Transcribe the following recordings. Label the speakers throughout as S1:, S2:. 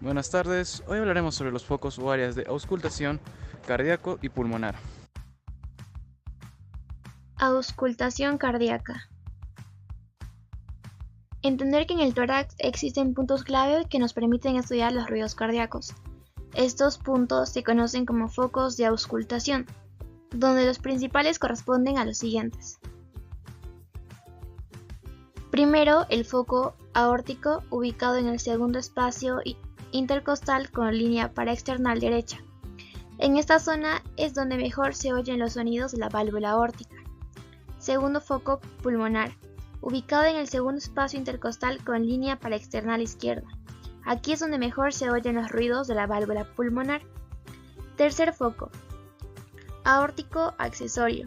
S1: Buenas tardes, hoy hablaremos sobre los focos o áreas de auscultación cardíaco y pulmonar.
S2: Auscultación cardíaca. Entender que en el tórax existen puntos clave que nos permiten estudiar los ruidos cardíacos. Estos puntos se conocen como focos de auscultación, donde los principales corresponden a los siguientes. Primero, el foco aórtico, ubicado en el segundo espacio intercostal con línea paraexternal derecha. En esta zona es donde mejor se oyen los sonidos de la válvula aórtica. Segundo foco pulmonar, ubicado en el segundo espacio intercostal con línea paraexternal izquierda. Aquí es donde mejor se oyen los ruidos de la válvula pulmonar. Tercer foco, aórtico accesorio,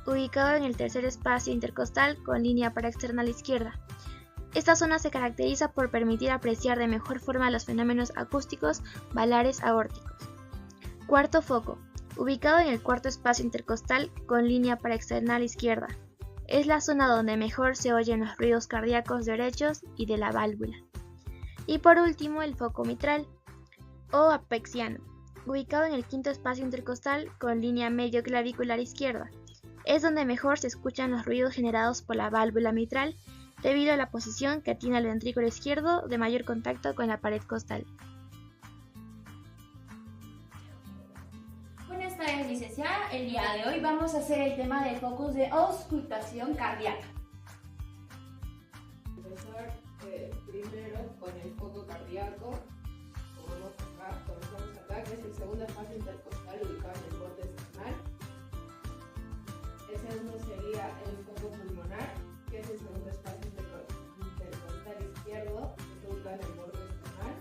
S2: ubicado en el tercer espacio intercostal con línea paraexternal izquierda. Esta zona se caracteriza por permitir apreciar de mejor forma los fenómenos acústicos valares aórticos. Cuarto foco, ubicado en el cuarto espacio intercostal con línea paraexternal izquierda. Es la zona donde mejor se oyen los ruidos cardíacos derechos y de la válvula. Y por último, el foco mitral o apexiano, ubicado en el quinto espacio intercostal con línea medio clavicular izquierda. Es donde mejor se escuchan los ruidos generados por la válvula mitral debido a la posición que tiene el ventrículo izquierdo de mayor contacto con la pared costal.
S3: Buenas tardes, licenciada. El día de hoy vamos a hacer el tema de focos de auscultación cardíaca.
S4: Empezar primero con el foco cardíaco, comenzamos acá, que es el segundo espacio intercostal ubicado en el borde external. El segundo sería el foco pulmonar, que es el segundo espacio intercostal izquierdo, que está ubicado en el borde external.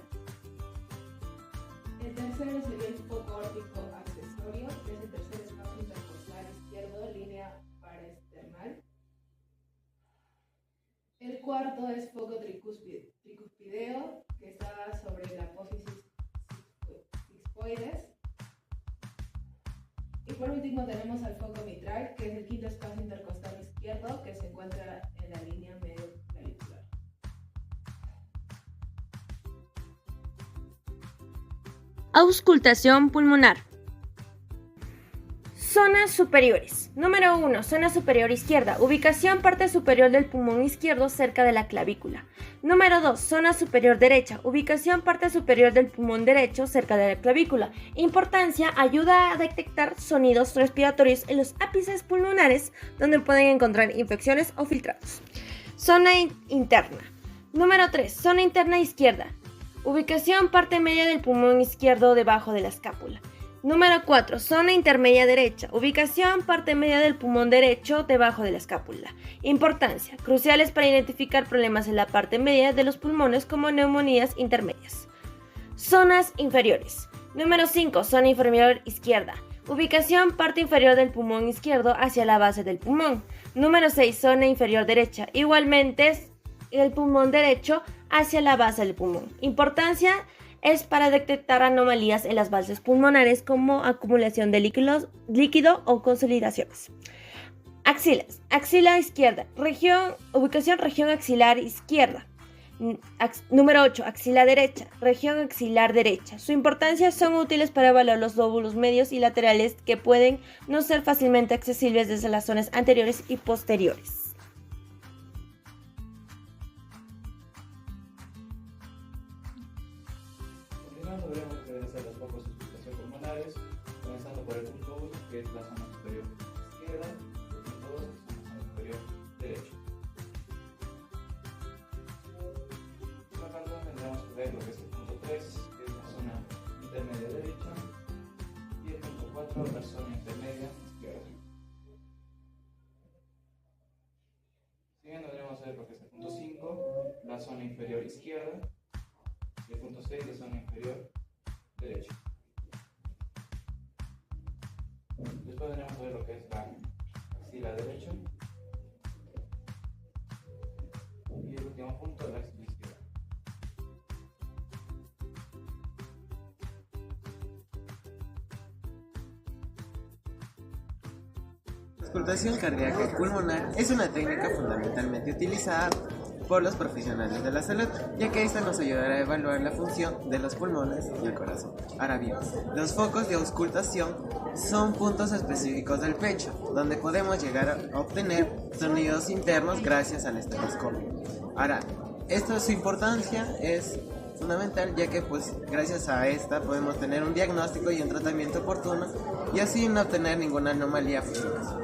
S4: El tercero sería el foco aórtico accesorio, que es el tercer espacio intercostal izquierdo, línea paraexternal. El cuarto es foco tricúspideo, que está sobre la apófisis sigmoides. Y por último tenemos al foco mitral, que es el quinto espacio intercostal izquierdo, que se encuentra en la línea medio clavicular.
S3: Auscultación pulmonar. Zonas superiores. Número 1. Zona superior izquierda. Ubicación parte superior del pulmón izquierdo cerca de la clavícula. Número 2. Zona superior derecha. Ubicación parte superior del pulmón derecho cerca de la clavícula. Importancia: ayuda a detectar sonidos respiratorios en los ápices pulmonares donde pueden encontrar infecciones o filtrados. Zona interna. Número 3. Zona interna izquierda. Ubicación parte media del pulmón izquierdo debajo de la escápula. Número 4. Zona intermedia derecha. Ubicación parte media del pulmón derecho debajo de la escápula. Importancia: cruciales para identificar problemas en la parte media de los pulmones como neumonías intermedias. Zonas inferiores. Número 5. Zona inferior izquierda. Ubicación parte inferior del pulmón izquierdo hacia la base del pulmón. Número 6. Zona inferior derecha. Igualmente el pulmón derecho hacia la base del pulmón. Importancia: es para detectar anomalías en las valvas pulmonares como acumulación de líquido o consolidaciones. Axilas. Axila izquierda. Ubicación región axilar izquierda. Número 8. Axila derecha. Región axilar derecha. Su importancia: son útiles para evaluar los lóbulos medios y laterales que pueden no ser fácilmente accesibles desde las zonas anteriores y posteriores.
S1: Continuando, veremos que deben ser los focos de auscultación pulmonares, comenzando por el punto 1, que es la zona superior izquierda, y el punto 2, que es la zona superior derecha. Trabajando, tendremos que ver lo que es el punto 3, que es la zona intermedia derecha, y el punto 4, la zona intermedia izquierda. Siguiendo, veremos ver lo que es el punto 5, la zona inferior izquierda, y el punto 6, la zona inferior derecha. Después tenemos que ver lo que es la axila derecha. Y el último punto, la axila izquierda.
S5: La auscultación cardíaca y pulmonar es una técnica fundamentalmente utilizada por los profesionales de la salud, ya que esto nos ayudará a evaluar la función de los pulmones y el corazón. Ahora bien, los focos de auscultación son puntos específicos del pecho, donde podemos llegar a obtener sonidos internos gracias al estetoscopio. Ahora, su importancia es fundamental, ya que pues gracias a esta podemos tener un diagnóstico y un tratamiento oportuno y así no obtener ninguna anomalía física.